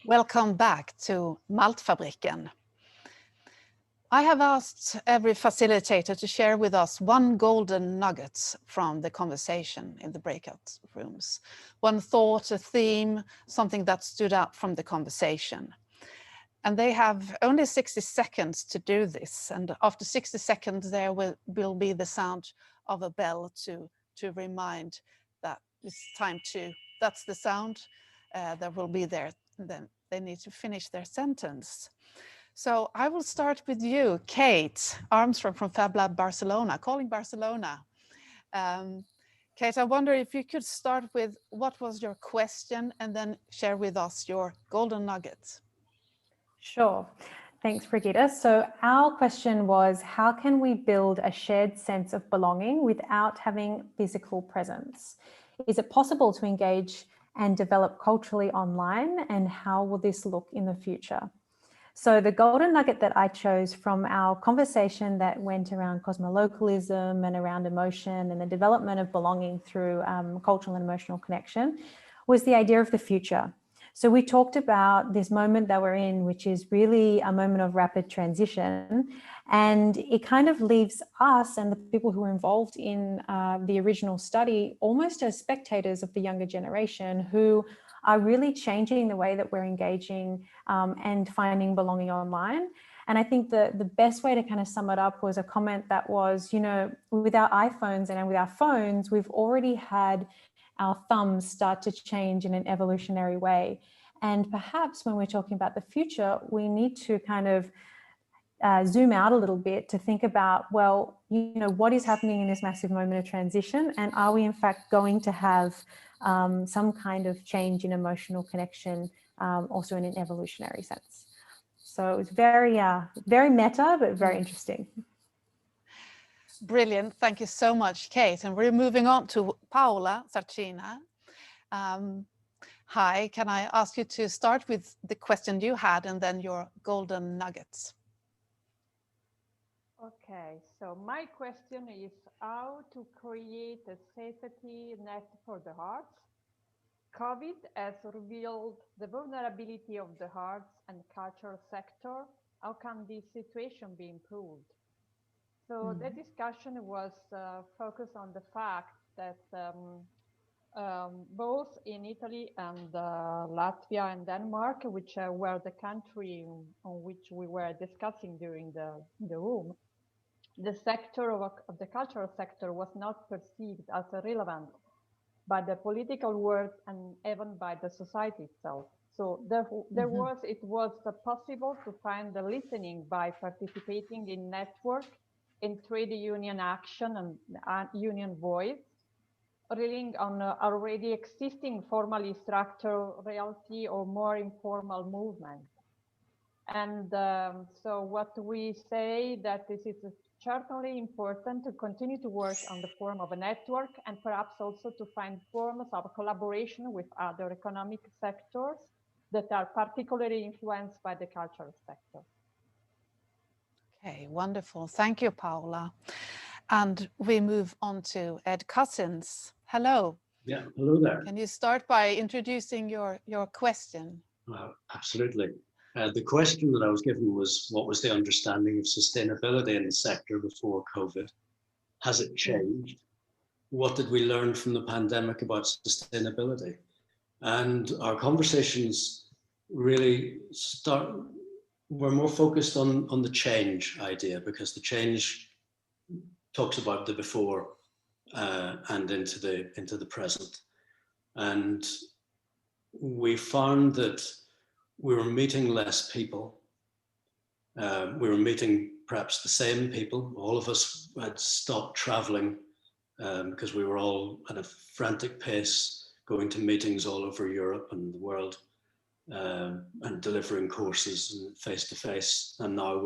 Welcome back to Maltfabriken. I have asked every facilitator to share with us one golden nugget from the conversation in the breakout rooms. One thought, a theme, something that stood out from the conversation. And they have only 60 seconds to do this. And after 60 seconds, there will be the sound of a bell to remind that it's time to, that's the sound that will be there. Then they need to finish their sentence. So I will start with you, Kate Armstrong from Fab Lab Barcelona, calling Barcelona. Kate, I wonder if you could start with what was your question and then share with us your golden nuggets. Sure. Thanks, Brigitte. So our question was, how can we build a shared sense of belonging without having physical presence? Is it possible to engage and develop culturally online, and how will this look in the future? So the golden nugget that I chose from our conversation that went around cosmolocalism and around emotion and the development of belonging through cultural and emotional connection was the idea of the future. So we talked about this moment that we're in, which is really a moment of rapid transition. And it kind of leaves us and the people who were involved in the original study almost as spectators of the younger generation who are really changing the way that we're engaging and finding belonging online. And I think the best way to kind of sum it up was a comment that was, you know, with our iPhones and with our phones, we've already had our thumbs start to change in an evolutionary way. And perhaps when we're talking about the future, we need to kind of zoom out a little bit to think about, well, you know, what is happening in this massive moment of transition? And are we in fact going to have some kind of change in emotional connection, also in an evolutionary sense? So it's very, very meta, but very interesting. Brilliant. Thank you so much, Kate. And we're moving on to Paola Sarcina. Hi, can I ask you to start with the question you had and then your golden nuggets? Okay, so my question is how to create a safety net for the arts. COVID has revealed the vulnerability of the arts and cultural sector. How can this situation be improved? So the discussion was focused on the fact that both in Italy and Latvia and Denmark, which were the country on which we were discussing during the room, the sector of the cultural sector was not perceived as relevant by the political world and even by the society itself. So it was possible to find the listening by participating in network, in trade union action and union voice, relying on already existing formally structured reality or more informal movement. And so what we say that this is certainly important to continue to work on the form of a network and perhaps also to find forms of collaboration with other economic sectors that are particularly influenced by the cultural sector. Okay, wonderful. Thank you, Paola. And we move on to Ed Cousins. Hello. Yeah, hello there. Can you start by introducing your question? Absolutely. The question that I was given was, what was the understanding of sustainability in the sector before COVID? Has it changed? What did we learn from the pandemic about sustainability? And our conversations really were more focused on the change idea, because the change talks about the before and into the present. And we found that we were meeting less people. We were meeting perhaps the same people. All of us had stopped traveling because we were all at a frantic pace, going to meetings all over Europe and the world and delivering courses face to face. And now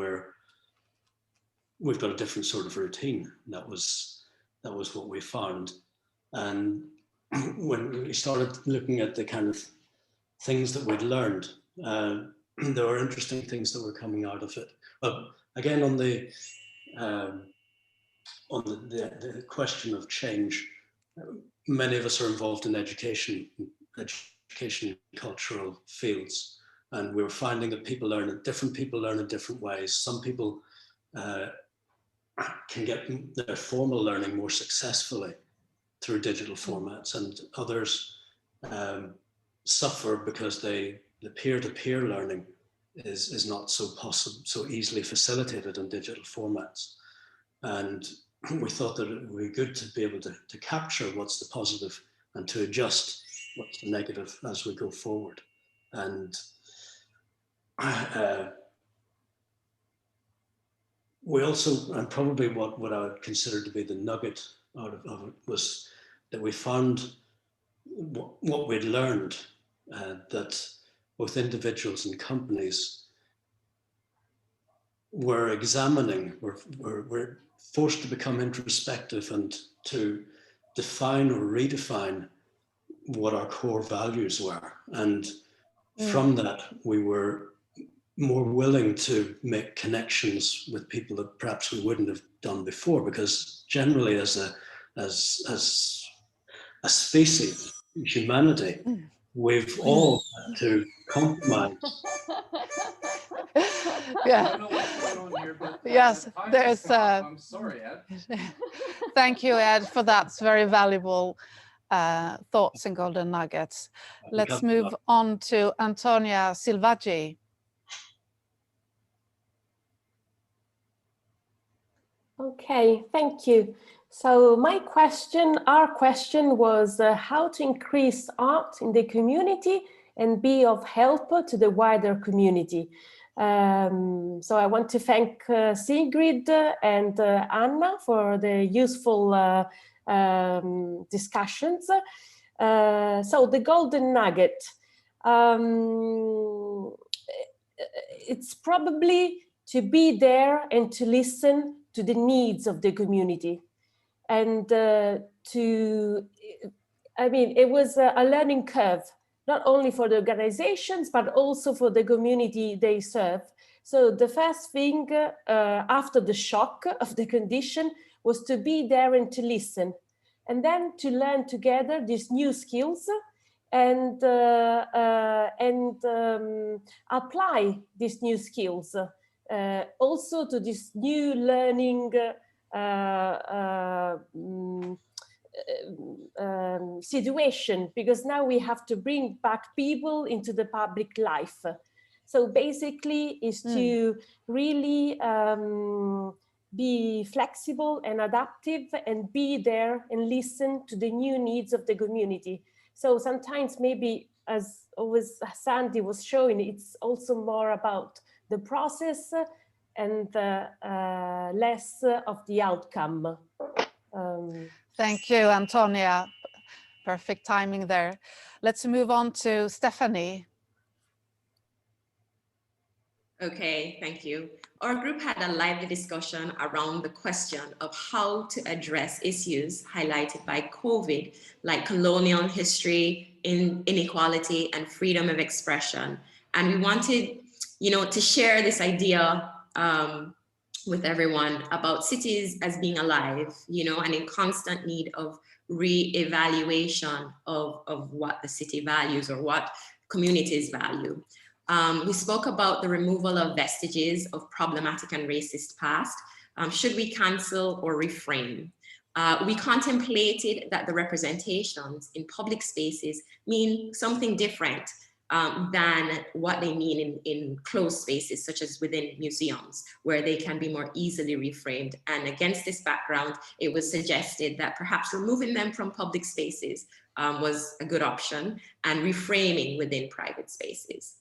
we've got a different sort of routine. That was what we found. And when we started looking at the kind of things that we'd learned, there were interesting things that were coming out of it. But again, on the question of change, many of us are involved in education cultural fields, And we were finding that different people learn in different ways. Some people can get their formal learning more successfully through digital formats, and others suffer because the peer-to-peer learning is not so easily facilitated in digital formats. And we thought that it would be good to be able to capture what's the positive and to adjust what's the negative as we go forward. And we also, and probably what I would consider to be the nugget out of it, was that we found what we'd learned, that both individuals and companies were examining, were forced to become introspective and to define or redefine what our core values were. And from that, we were more willing to make connections with people that perhaps we wouldn't have done before, because generally as a species, humanity, we've all had to compromise. Yeah. I don't know what's going on here, but Yes, there's. I'm sorry, Ed. Thank you, Ed, for that very valuable thoughts and golden nuggets. Let's move on to Antonia Silvaggi. Okay, thank you. So our question was how to increase art in the community and be of help to the wider community. So I want to thank Sigrid and Anna for the useful discussions. So the golden nugget, it's probably to be there and to listen to the needs of the community. And it was a learning curve, not only for the organizations, but also for the community they serve. So the first thing after the shock of the condition was to be there and to listen, and then to learn together these new skills and apply these new skills also to this new learning situation, because now we have to bring back people into the public life. So basically is to really be flexible and adaptive and be there and listen to the new needs of the community. So sometimes maybe, as always Sandy was showing, it's also more about the process and less of the outcome. Thank you, Antonia. Perfect timing there. Let's move on to Stephanie. Okay, thank you. Our group had a lively discussion around the question of how to address issues highlighted by COVID, like colonial history, inequality, and freedom of expression. And we wanted, to share this idea with everyone about cities as being alive, and in constant need of re-evaluation of what the city values or what communities value. We spoke about the removal of vestiges of problematic and racist past. Should we cancel or reframe? We contemplated that the representations in public spaces mean something different than what they mean in closed spaces, such as within museums, where they can be more easily reframed. And against this background, it was suggested that perhaps removing them from public spaces was a good option, and reframing within private spaces.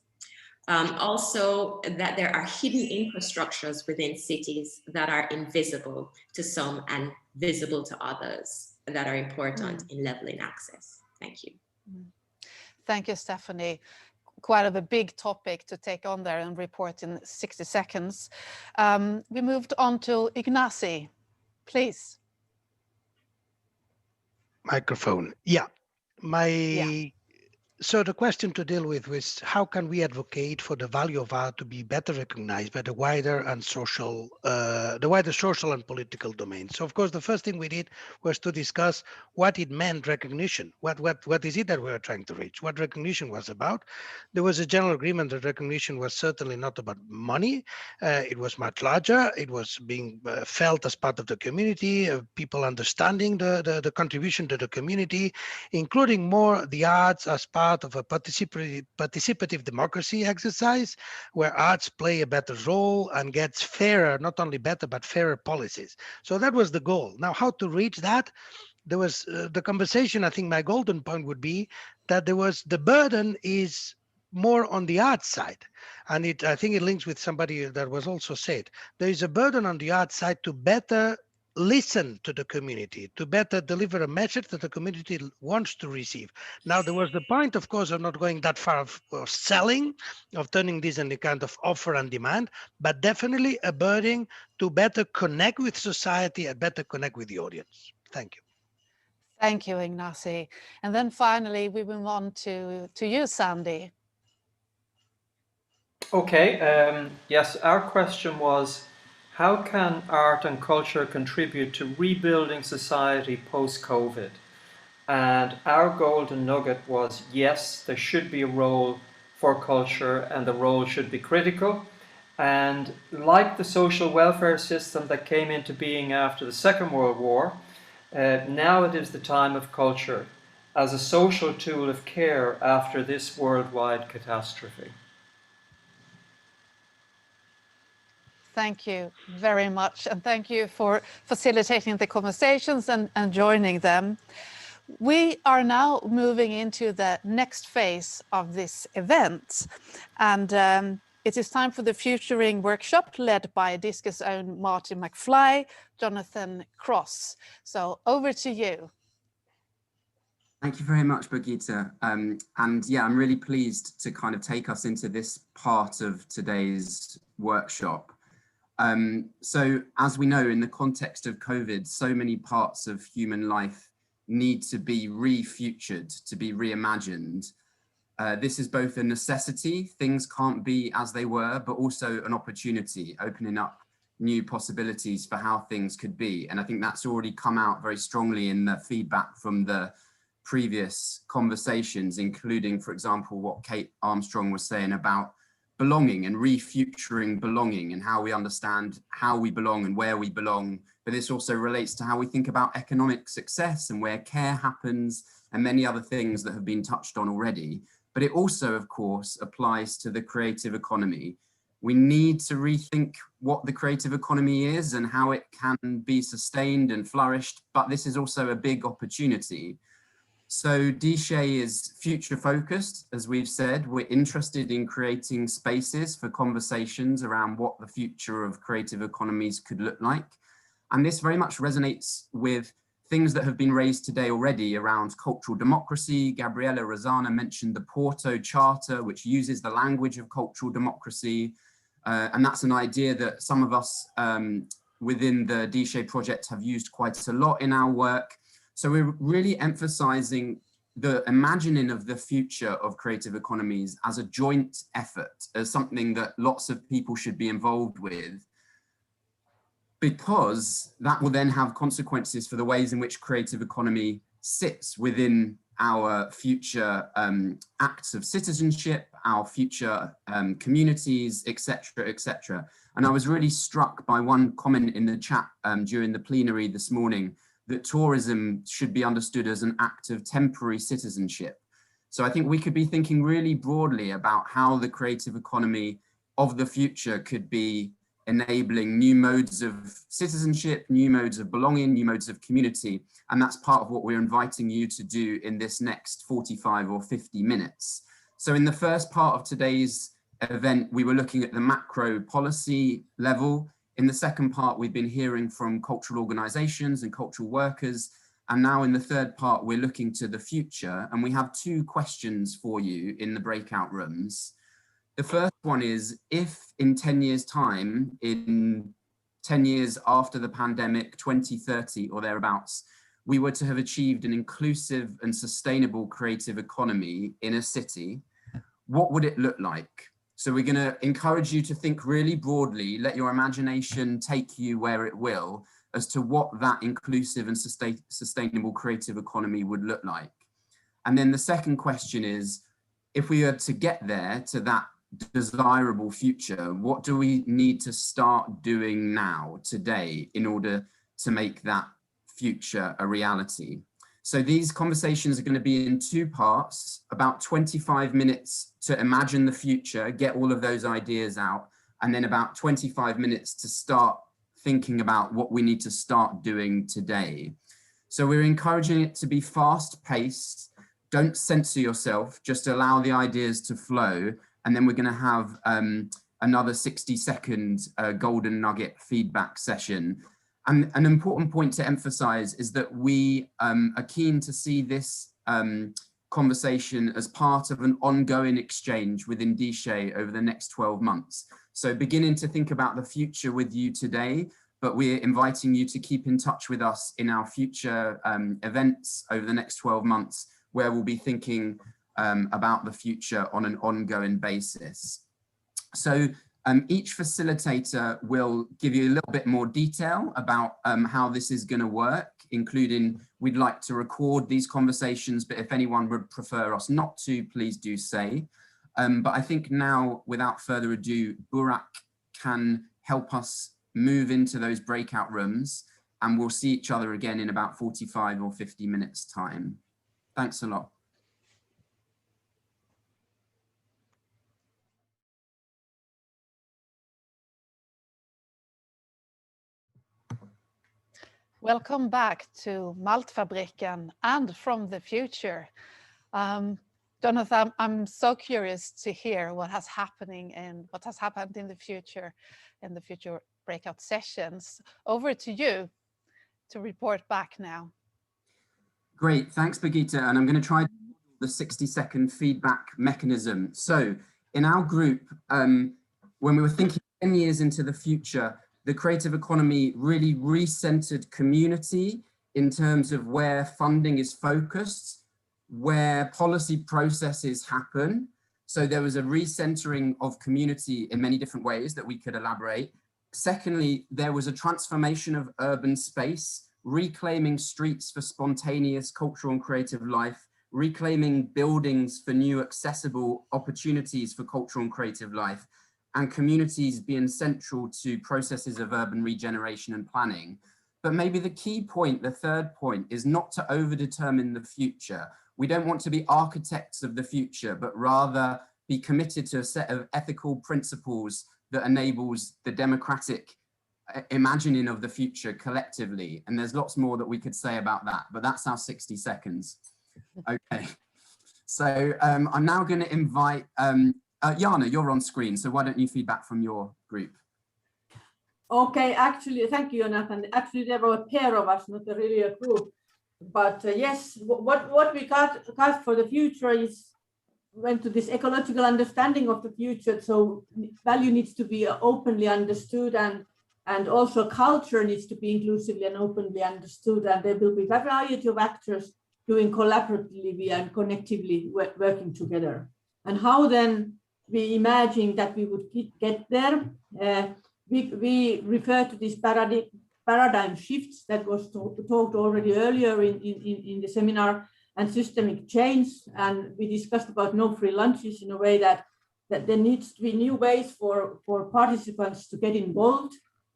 Also, that there are hidden infrastructures within cities that are invisible to some and visible to others that are important in leveling access. Thank you. Thank you, Stephanie. Quite a big topic to take on there and report in 60 seconds. We moved on to Ignacy, please. Microphone. Yeah, my So the question to deal with was how can we advocate for the value of art to be better recognized by the wider social and political domain. So of course, the first thing we did was to discuss what it meant recognition. What is it that we were trying to reach? What recognition was about? There was a general agreement that recognition was certainly not about money. It was much larger. It was being felt as part of the community, people understanding the contribution to the community, including more the arts as part of a participative democracy exercise, where arts play a better role and gets fairer, not only better, but fairer policies. So that was the goal. Now, how to reach that? There was the conversation. I think my golden point would be that there was the burden is more on the art side. And I think it links with somebody that was also said, there is a burden on the art side to better listen to the community, to better deliver a message that the community wants to receive. Now, there was the point, of course, of not going that far of selling, of turning this into kind of offer and demand, but definitely a burden to better connect with society and better connect with the audience. Thank you. Thank you, Ignacy. And then finally, we move on to you, Sandy. Okay, yes, our question was, how can art and culture contribute to rebuilding society post-COVID? And our golden nugget was, yes, there should be a role for culture and the role should be critical. And like the social welfare system that came into being after the Second World War, now it is the time of culture as a social tool of care after this worldwide catastrophe. Thank you very much. And thank you for facilitating the conversations and joining them. We are now moving into the next phase of this event. And it is time for the Futuring workshop led by Discus' own Martin McFly, Jonathan Cross. So over to you. Thank you very much, Birgitta. And yeah, I'm really pleased to kind of take us into this part of today's workshop. So as we know, in the context of COVID, so many parts of human life need to be refutured, to be reimagined. This is both a necessity, things can't be as they were, but also an opportunity, opening up new possibilities for how things could be. And I think that's already come out very strongly in the feedback from the previous conversations, including, for example, what Kate Armstrong was saying about belonging and refuturing belonging and how we understand how we belong and where we belong. But this also relates to how we think about economic success and where care happens and many other things that have been touched on already. But it also, of course, applies to the creative economy. We need to rethink what the creative economy is and how it can be sustained and flourished. But this is also a big opportunity. So DSHE is future focused, as we've said. We're interested in creating spaces for conversations around what the future of creative economies could look like. And this very much resonates with things that have been raised today already around cultural democracy. Gabriella Rosana mentioned the Porto Charter, which uses the language of cultural democracy. And that's an idea that some of us within the DSHE project have used quite a lot in our work. So we're really emphasizing the imagining of the future of creative economies as a joint effort, as something that lots of people should be involved with, because that will then have consequences for the ways in which creative economy sits within our future acts of citizenship, our future communities, etc., etc. And I was really struck by one comment in the chat during the plenary this morning, that tourism should be understood as an act of temporary citizenship. So I think we could be thinking really broadly about how the creative economy of the future could be enabling new modes of citizenship, new modes of belonging, new modes of community. And that's part of what we're inviting you to do in this next 45 or 50 minutes. So in the first part of today's event, we were looking at the macro policy level. In the second part, we've been hearing from cultural organizations and cultural workers. And now in the third part, we're looking to the future. And we have two questions for you in the breakout rooms. The first one is, if in 10 years' time, in 10 years after the pandemic, 2030 or thereabouts, we were to have achieved an inclusive and sustainable creative economy in a city, what would it look like? So we're going to encourage you to think really broadly, let your imagination take you where it will, as to what that inclusive and sustainable creative economy would look like. And then the second question is, if we are to get there to that desirable future, what do we need to start doing now, today, in order to make that future a reality? So these conversations are going to be in two parts, about 25 minutes to imagine the future, get all of those ideas out, and then about 25 minutes to start thinking about what we need to start doing today. So we're encouraging it to be fast paced. Don't censor yourself, just allow the ideas to flow. And then we're going to have another 60-second golden nugget feedback session. And an important point to emphasize is that we are keen to see this conversation as part of an ongoing exchange with Indice over the next 12 months. So beginning to think about the future with you today, but we're inviting you to keep in touch with us in our future events over the next 12 months, where we'll be thinking about the future on an ongoing basis. So each facilitator will give you a little bit more detail about how this is going to work, including we'd like to record these conversations, but if anyone would prefer us not to, please do say. But I think now, without further ado, Burak can help us move into those breakout rooms, and we'll see each other again in about 45 or 50 minutes time. Thanks a lot. Welcome back to Maltfabriken and from the future. Jonathan, I'm so curious to hear what has happened in the future breakout sessions. Over to you to report back now. Great, thanks, Birgitta. And I'm going to try the 60-second feedback mechanism. So in our group, when we were thinking 10 years into the future, the creative economy really recentered community in terms of where funding is focused, where policy processes happen. So there was a recentering of community in many different ways that we could elaborate. Secondly, there was a transformation of urban space, reclaiming streets for spontaneous cultural and creative life, reclaiming buildings for new accessible opportunities for cultural and creative life, and communities being central to processes of urban regeneration and planning. But maybe the key point, the third point, is not to overdetermine the future. We don't want to be architects of the future, but rather be committed to a set of ethical principles that enables the democratic imagining of the future collectively. And there's lots more that we could say about that, but that's our 60 seconds. Okay, so I'm now going to invite Jana, you're on screen, so why don't you feedback from your group? Okay, actually, thank you, Jonathan. Actually, there were a pair of us, not really a group. But yes, what we got for the future is went to this ecological understanding of the future. So value needs to be openly understood, and also culture needs to be inclusively and openly understood. And there will be a variety of actors doing collaboratively and connectively working together. And how then we imagine that we would get there. We refer to this paradigm shifts that was talked already earlier in the seminar, and systemic change. And we discussed about no free lunches in a way that there needs to be new ways for participants to get involved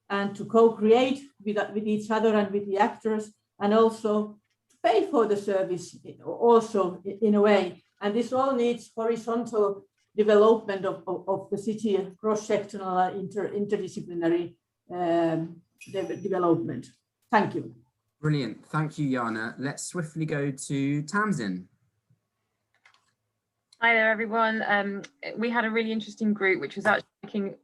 and to co-create with each other and with the actors, and also to pay for the service also in a way. And this all needs horizontal development of the city, cross-sectional, interdisciplinary development. Thank you. Brilliant. Thank you, Jana. Let's swiftly go to Tamsin. Hi there, everyone. We had a really interesting group, which was actually looking,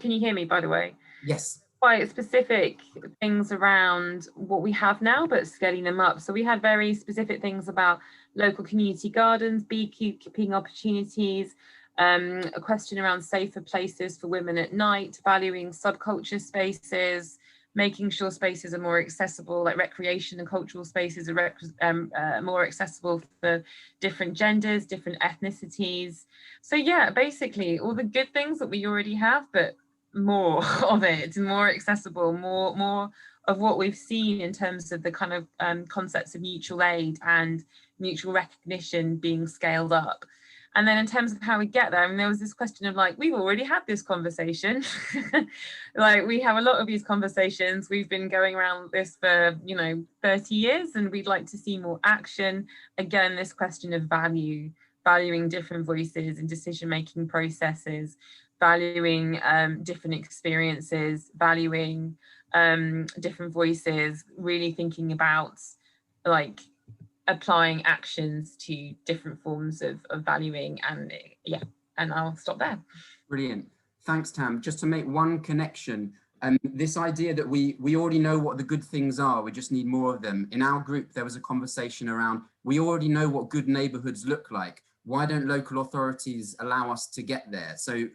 can you hear me, by the way? Yes. Quite specific things around what we have now, but scaling them up. So we had very specific things about local community gardens, beekeeping opportunities, a question around safer places for women at night, valuing subculture spaces, making sure spaces are more accessible, like recreation and cultural spaces are more accessible for different genders, different ethnicities. So yeah, basically all the good things that we already have, but more of it, more accessible, more of what we've seen in terms of the kind of concepts of mutual aid and mutual recognition being scaled up. And then in terms of how we get there, I mean, there was this question of like, we've already had this conversation. Like we have a lot of these conversations. We've been going around this for, 30 years, and we'd like to see more action. Again, this question of valuing different voices and decision-making processes, valuing different experiences, valuing different voices, really thinking about like applying actions to different forms of valuing, and and I'll stop there. Brilliant. Thanks, Tam. Just to make one connection, this idea that we already know what the good things are, we just need more of them. In our group, there was a conversation around, we already know what good neighborhoods look like. Why don't local authorities allow us to get there? So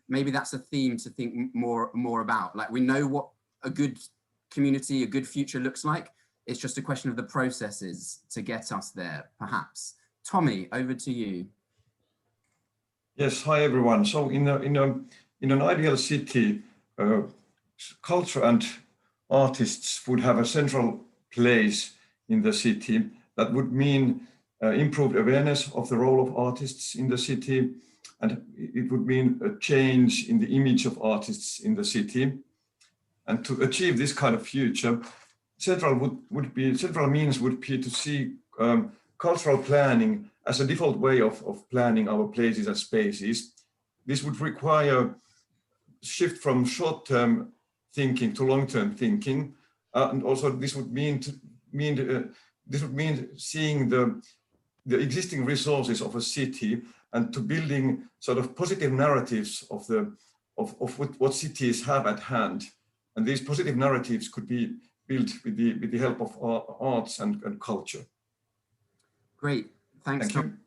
maybe that's a theme to think more about. Like, we know what a good community, a good future looks like. It's just a question of the processes to get us there, perhaps. Tommy, over to you. Yes, hi everyone. So in an ideal city, culture and artists would have a central place in the city. That would mean improved awareness of the role of artists in the city, and it would mean a change in the image of artists in the city. And to achieve this kind of future, central means would be to see cultural planning as a default way of planning our places and spaces. This would require shift from short-term thinking to long-term thinking, and also this would mean seeing the existing resources of a city and to building sort of positive narratives of what cities have at hand. And these positive narratives could be built with the help of arts and culture. Great, thanks, Tom.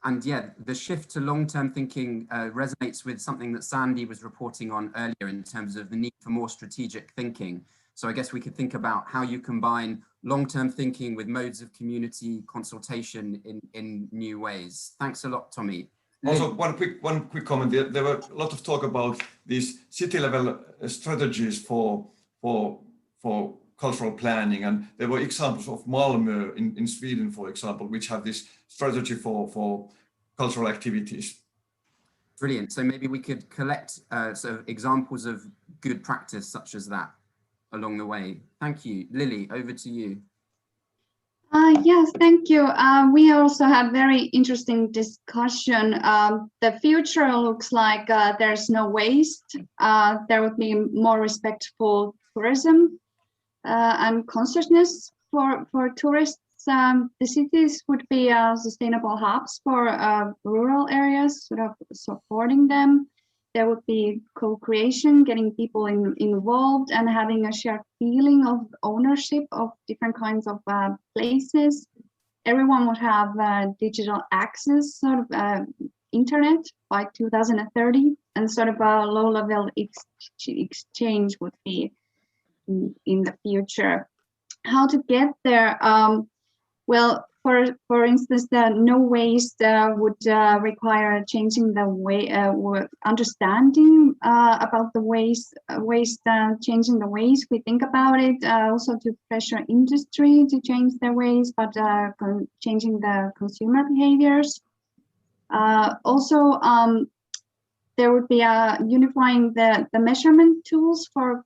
And yeah, the shift to long-term thinking resonates with something that Sandy was reporting on earlier in terms of the need for more strategic thinking. So I guess we could think about how you combine long-term thinking with modes of community consultation in new ways. Thanks a lot, Tommy. Also, one quick comment. There were a lot of talk about these city-level strategies for cultural planning, and there were examples of Malmö in Sweden, for example, which have this strategy for cultural activities. Brilliant. So maybe we could collect sort of examples of good practice such as that along the way. Thank you. Lily, over to you. Yes, thank you. We also had very interesting discussion. The future looks like there's no waste. There would be more respectful tourism and consciousness for tourists. The cities would be sustainable hubs for rural areas, sort of supporting them. There would be co-creation, getting people involved and having a shared feeling of ownership of different kinds of places. Everyone would have digital access, sort of internet by 2030, and sort of a low-level exchange would be in the future. How to get there? Well, for instance, the no waste would require changing the way understanding about the waste, changing the ways we think about it. Also to pressure industry to change their ways, but changing the consumer behaviors. Also, there would be unifying the measurement tools for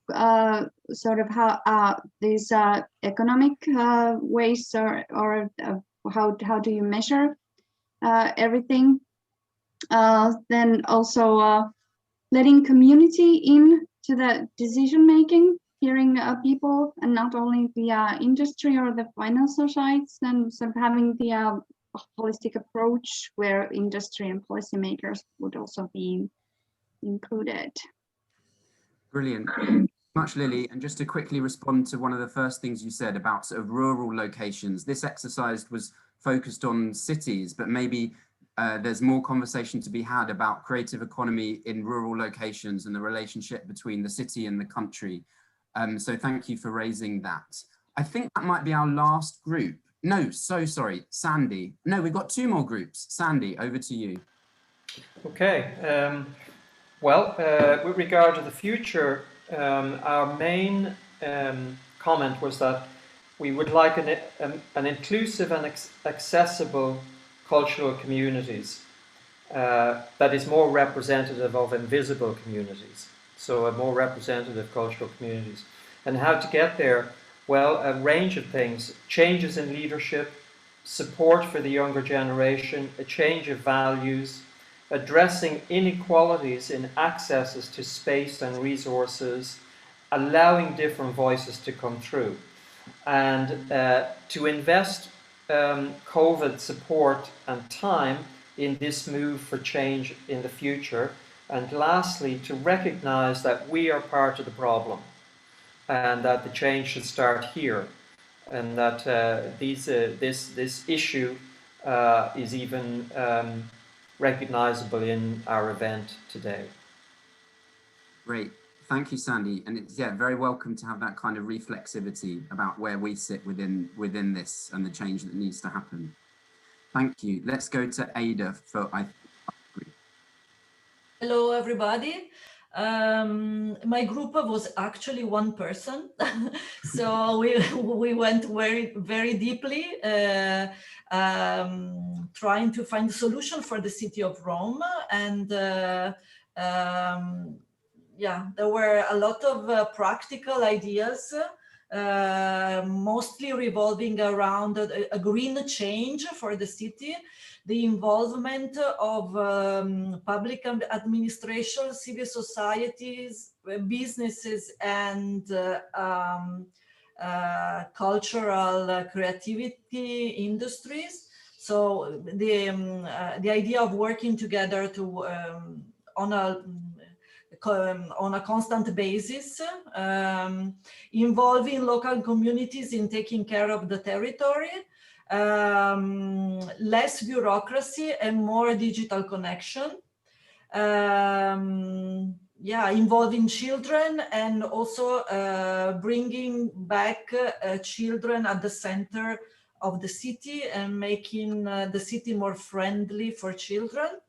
sort of how these economic waste or how do you measure everything. Then also letting community in to the decision making, hearing people and not only the industry or the financial sides, and sort of having the holistic approach where industry and policymakers would also be included. Brilliant. Much, Lily. And just to quickly respond to one of the first things you said about sort of rural locations, this exercise was focused on cities, but maybe there's more conversation to be had about creative economy in rural locations and the relationship between the city and the country. So thank you for raising that. I think that might be our last group. No, so sorry, Sandy. No, we've got 2 more groups. Sandy, over to you. Okay. Well, with regard to the future, our main comment was that we would like an inclusive and accessible cultural communities that is more representative of invisible communities. So a more representative cultural communities. And how to get there? Well, a range of things. Changes in leadership, support for the younger generation, a change of values, addressing inequalities in accesses to space and resources, allowing different voices to come through, and to invest COVID support and time in this move for change in the future. And lastly, to recognize that we are part of the problem and that the change should start here, and that this issue is even recognizable in our event today. Great. Thank you, Sandy. And it's very welcome to have that kind of reflexivity about where we sit within this and the change that needs to happen. Thank you. Let's go to Ada for Hello, everybody. My group was actually one person, so we went very deeply, trying to find a solution for the city of Rome, and yeah, there were a lot of practical ideas, mostly revolving around a green change for the city, the involvement of public administration, civil societies, businesses, and cultural creativity industries. So the idea of working together to on a constant basis, involving local communities in taking care of the territory, less bureaucracy and more digital connection. Yeah, involving children and also bringing back children at the center of the city and making the city more friendly for children.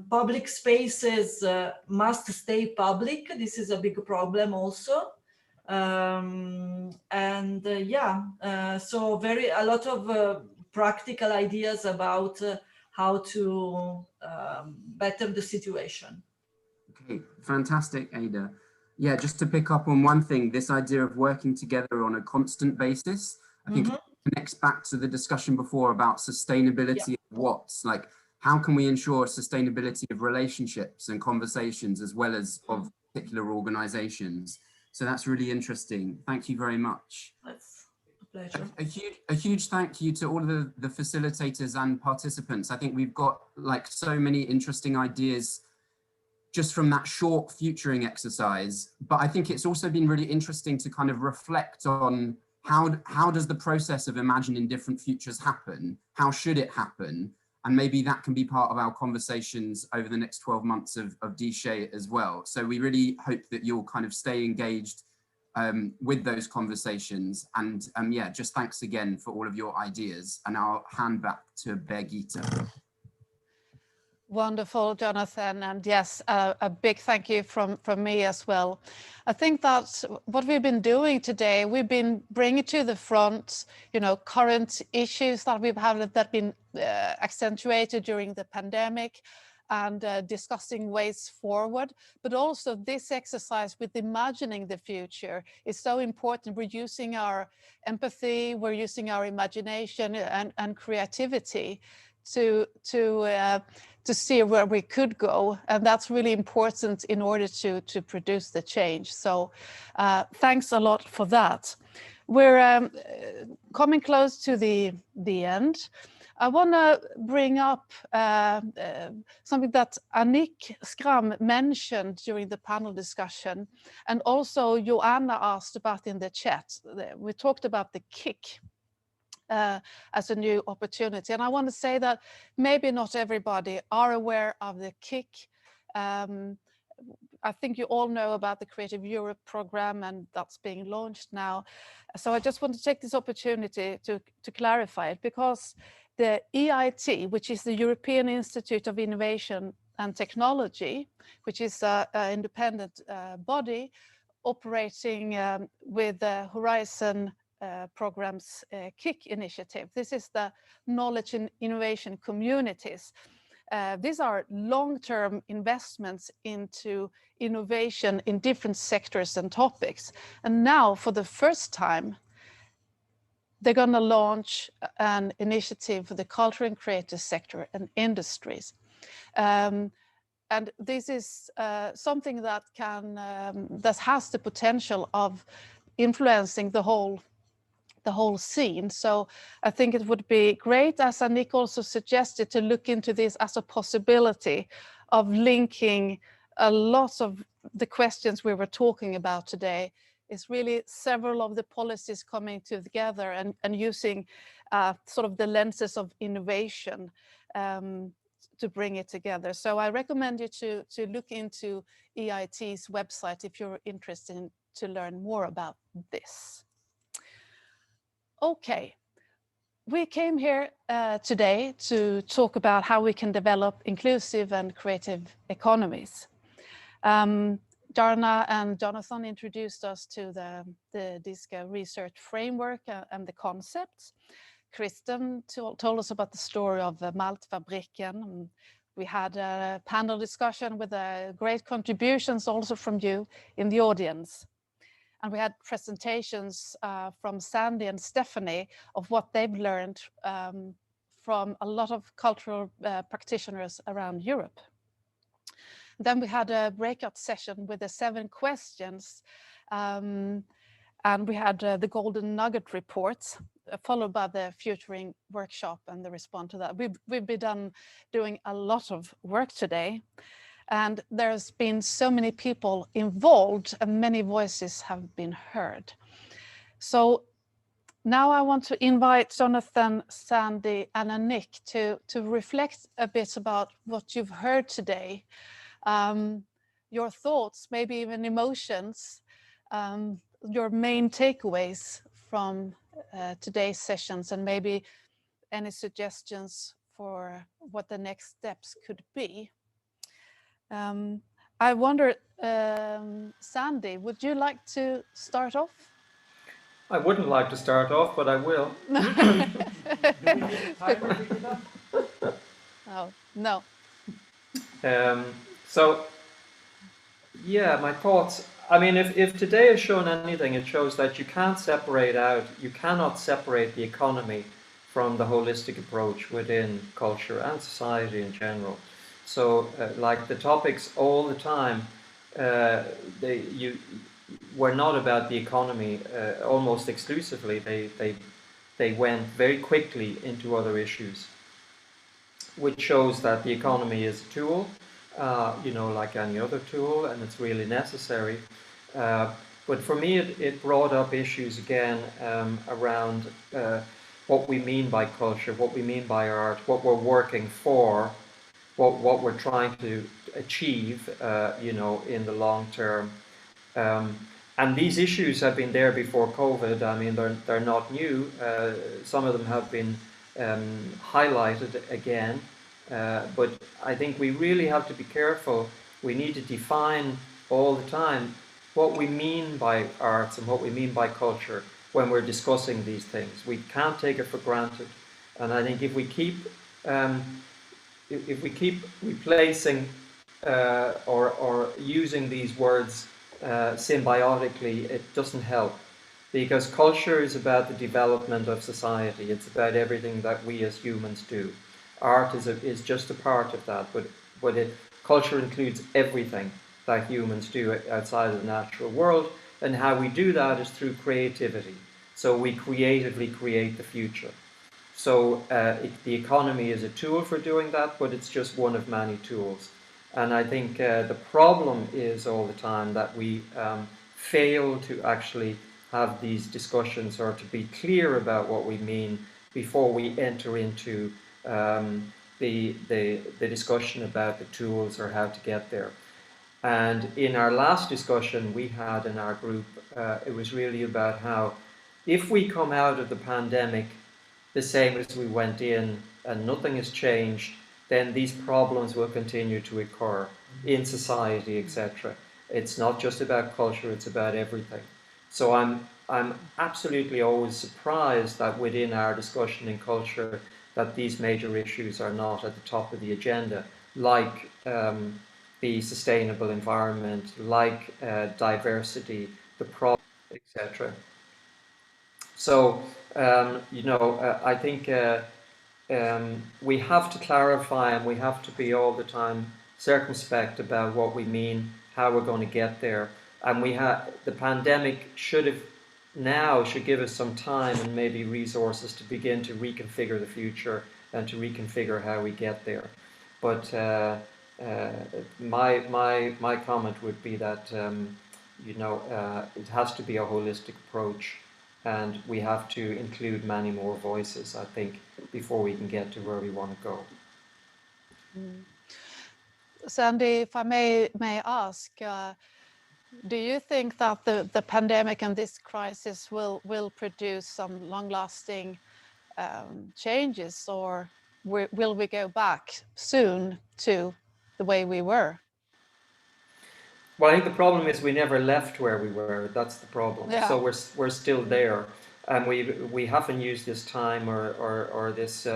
Public spaces must stay public. This is a big problem also. So a lot of practical ideas about how to better the situation. Okay, fantastic, Ada. Yeah, just to pick up on one thing, this idea of working together on a constant basis, I think it connects back to the discussion before about sustainability of what's like, how can we ensure sustainability of relationships and conversations as well as of particular organizations? So that's really interesting. Thank you very much. That's a pleasure. A huge thank you to all of the facilitators and participants. I think we've got like so many interesting ideas just from that short futuring exercise. But I think it's also been really interesting to kind of reflect on how does the process of imagining different futures happen? How should it happen? And maybe that can be part of our conversations over the next 12 months of D-Shay as well. So we really hope that you'll kind of stay engaged with those conversations. And yeah, just thanks again for all of your ideas. And I'll hand back to Birgitta. Wonderful, Jonathan, and yes, a big thank you from me as well. I think that what we've been doing today, we've been bringing to the front, current issues that we've had that have been accentuated during the pandemic, and discussing ways forward. But also this exercise with imagining the future is so important. We're using our empathy, we're using our imagination and creativity to see where we could go, and that's really important in order to produce the change. So thanks a lot for that. We're coming close to the end. I want to bring up something that Annick Skram mentioned during the panel discussion, and also Joanna asked about in the chat. We talked about the kick as a new opportunity. And I want to say that maybe not everybody are aware of the kick. I think you all know about the Creative Europe program, and that's being launched now. So I just want to take this opportunity to clarify it, because the EIT, which is the European Institute of Innovation and Technology, which is an independent body operating with the Horizon program's KIC initiative. This is the Knowledge and Innovation Communities. These are long-term investments into innovation in different sectors and topics. And now, for the first time, they're going to launch an initiative for the culture and creative sector and industries. And this is something that that has the potential of influencing the whole scene. So I think it would be great, as Annick also suggested, to look into this as a possibility of linking a lot of the questions we were talking about today. Is really several of the policies coming together and using sort of the lenses of innovation to bring it together. So I recommend you to look into EIT's website if you're interested to learn more about this. Okay, we came here today to talk about how we can develop inclusive and creative economies. Darna and Jonathan introduced us to the DISCA research framework and the concepts. Kristen told us about the story of Maltfabriken. We had a panel discussion with great contributions also from you in the audience. And we had presentations from Sandy and Stephanie of what they've learned from a lot of cultural practitioners around Europe. Then we had a breakout session with the 7 questions, and we had the Golden Nugget reports, followed by the Futuring workshop and the response to that. We've been doing a lot of work today, and there's been so many people involved and many voices have been heard. So now I want to invite Jonathan, Sandy, and Annick to reflect a bit about what you've heard today. Your thoughts, maybe even emotions, your main takeaways from today's sessions, and maybe any suggestions for what the next steps could be. I wonder, Sandy, would you like to start off? I wouldn't like to start off, but I will. Oh, no. So, yeah, my thoughts. I mean, if today has shown anything, it shows that you cannot separate the economy from the holistic approach within culture and society in general. So, like the topics all the time, were not about the economy almost exclusively. They went very quickly into other issues, which shows that the economy is a tool, like any other tool, and it's really necessary. But for me, it brought up issues again around what we mean by culture, what we mean by art, what we're working for, what we're trying to achieve, in the long term. And these issues have been there before COVID. I mean, they're not new. Some of them have been highlighted again. But I think we really have to be careful. We need to define all the time what we mean by arts and what we mean by culture when we're discussing these things. We can't take it for granted. And I think if we keep replacing or using these words symbiotically, it doesn't help, because culture is about the development of society. It's about everything that we as humans do. Art is just a part of that, but culture includes everything that humans do outside of the natural world, and how we do that is through creativity. So we creatively create the future. So the economy is a tool for doing that, but it's just one of many tools. And I think the problem is all the time that we fail to actually have these discussions or to be clear about what we mean before we enter into the discussion about the tools or how to get there. And in our last discussion we had in our group, it was really about how if we come out of the pandemic the same as we went in and nothing has changed, then these problems will continue to occur in society, etc. It's not just about culture, it's about everything. So I'm absolutely always surprised that within our discussion in culture that these major issues are not at the top of the agenda, like the sustainable environment, like diversity, the problem, etc. So, I think we have to clarify and we have to be all the time circumspect about what we mean, how we're going to get there. And the pandemic should give us some time and maybe resources to begin to reconfigure the future and to reconfigure how we get there. But my comment would be that it has to be a holistic approach, and we have to include many more voices, I think, before we can get to where we want to go. Sandy, if I may ask, do you think that the pandemic and this crisis will produce some long-lasting changes, or will we go back soon to the way we were? Well, I think the problem is we never left where we were. That's the problem. Yeah. So we're still there, and we haven't used this time or this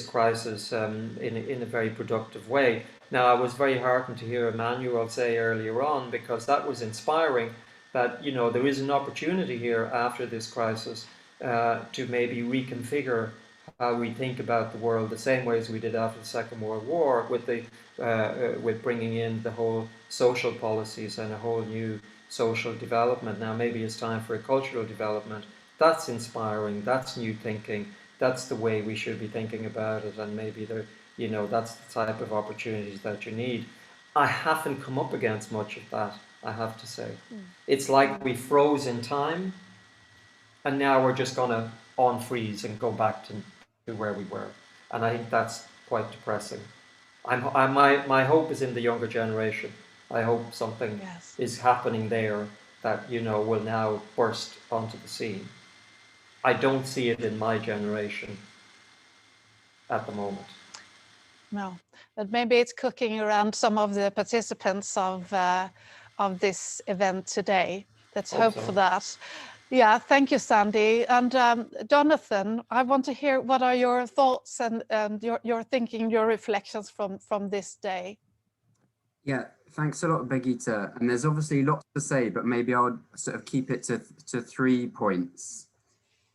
crisis in a very productive way. Now, I was very heartened to hear Emmanuel say earlier on, because that was inspiring, that there is an opportunity here after this crisis to maybe reconfigure how we think about the world the same way as we did after the Second World War, with bringing in the whole social policies and a whole new social development. Now maybe it's time for a cultural development. That's inspiring, that's new thinking, that's the way we should be thinking about it, and maybe that's the type of opportunities that you need. I haven't come up against much of that, I have to say. It's like we froze in time, and now we're just going to unfreeze and go back to where we were. And I think that's quite depressing. My hope is in the younger generation. I hope something is happening there that will now burst onto the scene. I don't see it in my generation at the moment. No, but maybe it's cooking around some of the participants of this event today. Let's hope for that. Yeah, thank you, Sandy. And Jonathan, I want to hear what are your thoughts and your thinking, your reflections from this day. Yeah, thanks a lot, Birgitte. And there's obviously lots to say, but maybe I'll sort of keep it to 3 points.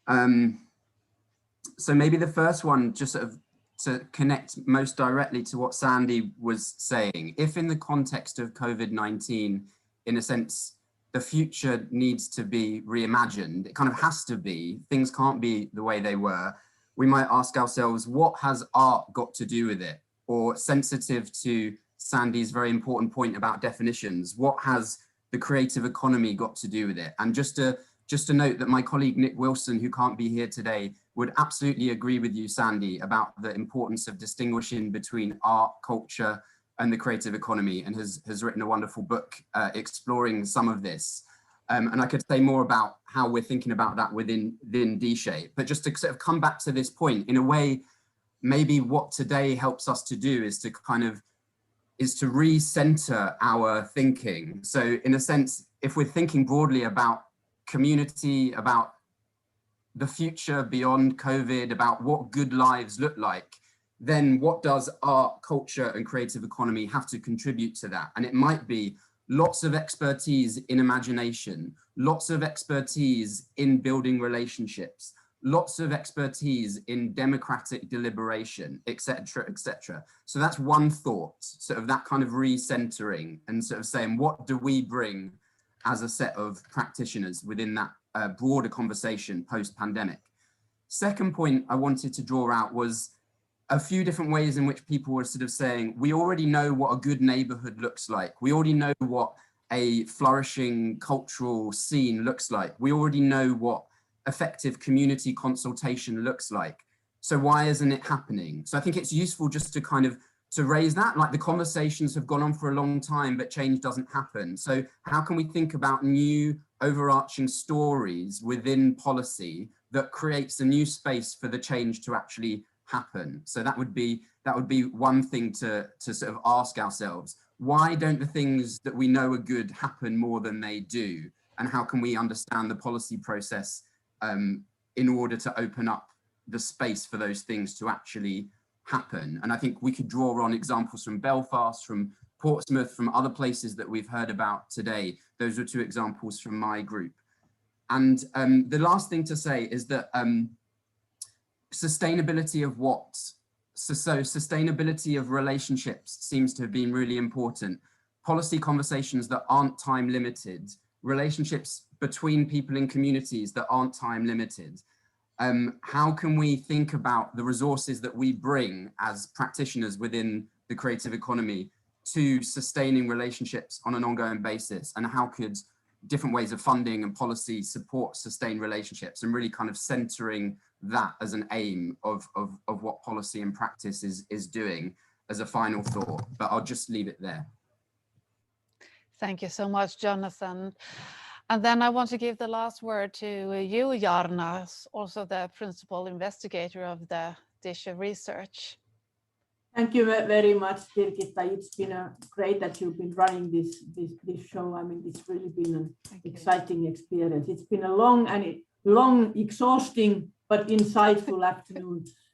So maybe the first one, just sort of to connect most directly to what Sandy was saying. If in the context of COVID-19, in a sense, the future needs to be reimagined, it kind of has to be, things can't be the way they were, we might ask ourselves, what has art got to do with it? Or sensitive to Sandy's very important point about definitions, what has the creative economy got to do with it? And just to note that my colleague Nick Wilson, who can't be here today, would absolutely agree with you, Sandy, about the importance of distinguishing between art, culture, and the creative economy, and has written a wonderful book exploring some of this. And I could say more about how we're thinking about that within D-Shape. But just to sort of come back to this point, in a way, maybe what today helps us to do is to recenter our thinking. So in a sense, if we're thinking broadly about community, about the future beyond COVID, about what good lives look like, then what does art, culture, and creative economy have to contribute to that? And it might be lots of expertise in imagination, lots of expertise in building relationships, lots of expertise in democratic deliberation, etc., etc. So that's one thought, sort of that kind of recentering and sort of saying, what do we bring as a set of practitioners within that broader conversation post-pandemic? Second point I wanted to draw out was a few different ways in which people were sort of saying, we already know what a good neighborhood looks like. We already know what a flourishing cultural scene looks like. We already know what effective community consultation looks like. So why isn't it happening? So I think it's useful just to kind of raise that. Like the conversations have gone on for a long time, but change doesn't happen. So how can we think about new overarching stories within policy that creates a new space for the change to actually happen? So that would be one thing to sort of ask ourselves. Why don't the things that we know are good happen more than they do? And how can we understand the policy process in order to open up the space for those things to actually happen? And I think we could draw on examples from Belfast, from Portsmouth, from other places that we've heard about today. Those are two examples from my group. And the last thing to say is that sustainability of what? So sustainability of relationships seems to have been really important. Policy conversations that aren't time limited, relationships between people in communities that aren't time limited. How can we think about the resources that we bring as practitioners within the creative economy to sustaining relationships on an ongoing basis? And how could different ways of funding and policy support sustained relationships, and really kind of centering that as an aim of what policy and practice is doing as a final thought? But I'll just leave it there. Thank you so much, Jonathan. And then I want to give the last word to you, Jarna, also the principal investigator of the DISHA research. Thank you very much, Birgitta. It's been great that you've been running this show. I mean, it's really been an exciting experience. It's been a long, exhausting, but insightful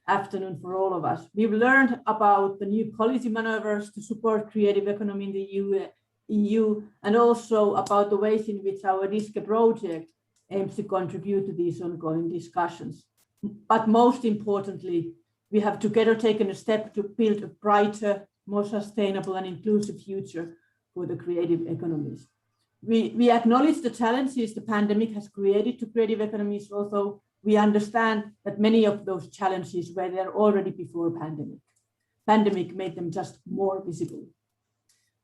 afternoon for all of us. We've learned about the new policy maneuvers to support creative economy in the EU, and also about the ways in which our DISHA project aims to contribute to these ongoing discussions. But most importantly, we have together taken a step to build a brighter, more sustainable and inclusive future for the creative economies. We acknowledge the challenges the pandemic has created to creative economies, although we understand that many of those challenges were there already before pandemic. Pandemic made them just more visible.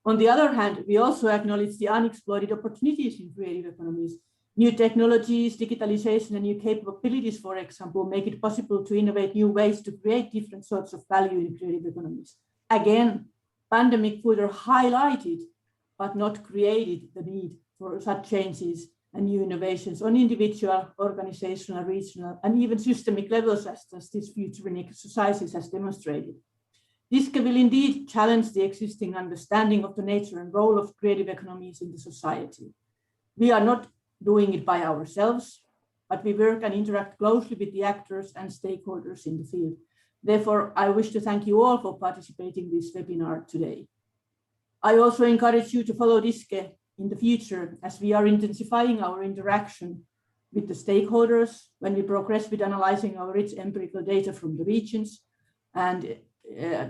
On the other hand, we also acknowledge the unexploited opportunities in creative economies. New technologies, digitalization, and new capabilities, for example, make it possible to innovate new ways to create different sorts of value in creative economies. Again, pandemic further highlighted, but not created, the need for such changes and new innovations on individual, organizational, regional, and even systemic levels, as this future in exercises has demonstrated. This will indeed challenge the existing understanding of the nature and role of creative economies in the society. We are not doing it by ourselves, but we work and interact closely with the actors and stakeholders in the field. Therefore, I wish to thank you all for participating in this webinar today. I also encourage you to follow DISHA in the future, as we are intensifying our interaction with the stakeholders when we progress with analyzing our rich empirical data from the regions and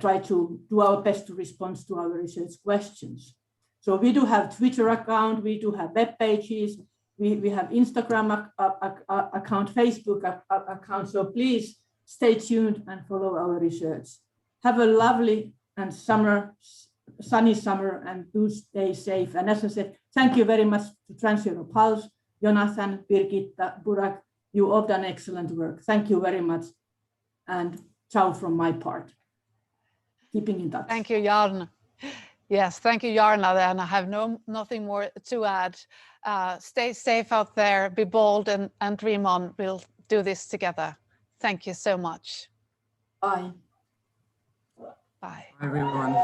try to do our best to respond to our research questions. So we do have Twitter account, we do have web pages, we have Instagram account, Facebook account. So please stay tuned and follow our research. Have a lovely and sunny summer, and do stay safe. And as I said, thank you very much to Transeurope House, Jonathan, Birgitta, Burak. You all done excellent work. Thank you very much. And ciao from my part. Keeping in touch. Thank you, Jarna. Yes, thank you, Jarna. And I have nothing more to add. Stay safe out there, be bold, and dream on. We'll do this together. Thank you so much. Bye. Bye. Everyone.